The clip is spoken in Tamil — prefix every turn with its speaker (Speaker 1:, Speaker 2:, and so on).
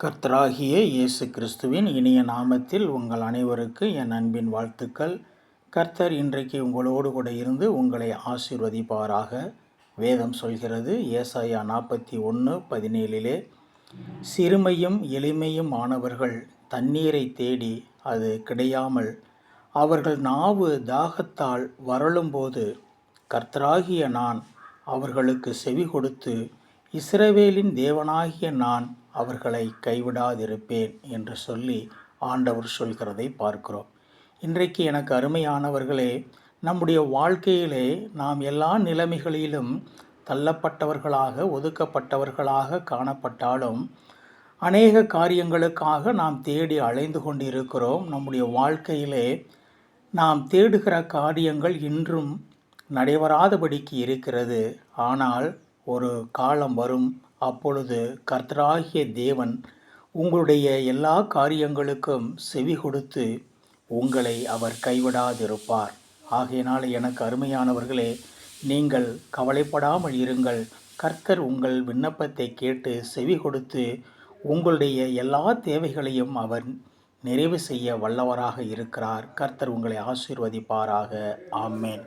Speaker 1: கர்த்தராகிய இயேசு கிறிஸ்துவின் இனிய நாமத்தில் உங்கள் அனைவருக்கு என் அன்பின் வாழ்த்துக்கள். கர்த்தர் இன்றைக்கு உங்களோடு கூட இருந்து உங்களை ஆசீர்வதிப்பாராக. வேதம் சொல்கிறது, ஏசாயா 41:17, சிறுமையும் எளிமையும் ஆனவர்கள் தண்ணீரை தேடி அது கிடையாமல் அவர்கள் நாவு தாகத்தால் வரலும்போது கர்த்தராகிய நான் அவர்களுக்கு செவி கொடுத்து இஸ்ரவேலின் தேவனாகிய நான் அவர்களை கைவிடாதிருப்பேன் என்று சொல்லி ஆண்டவர் சொல்கிறதை பார்க்கிறோம். இன்றைக்கு எனக்கு அருமையானவர்களே, நம்முடைய வாழ்க்கையிலே நாம் எல்லா நிலைமைகளிலும் தள்ளப்பட்டவர்களாக, ஒதுக்கப்பட்டவர்களாக காணப்பட்டாலும் அநேக காரியங்களுக்காக நாம் தேடி அலைந்து கொண்டிருக்கிறோம். நம்முடைய வாழ்க்கையிலே நாம் தேடுகிற காரியங்கள் இன்றும் நடைபெறாதபடிக்கு இருக்கிறது. ஆனால் ஒரு காலம் வரும், அப்பொழுது கர்த்தராகிய தேவன் உங்களுடைய எல்லா காரியங்களுக்கும் செவி கொடுத்து உங்களை அவர் கைவிடாதிருப்பார். ஆகையினால் எனக்கு அருமையானவர்களே, நீங்கள் கவலைப்படாமல் இருங்கள். கர்த்தர் உங்கள் விண்ணப்பத்தை கேட்டு செவி கொடுத்து உங்களுடைய எல்லா தேவைகளையும் அவர் நிறைவு செய்ய வல்லவராக இருக்கிறார். கர்த்தர் உங்களை ஆசீர்வதிப்பாராக. ஆமென்.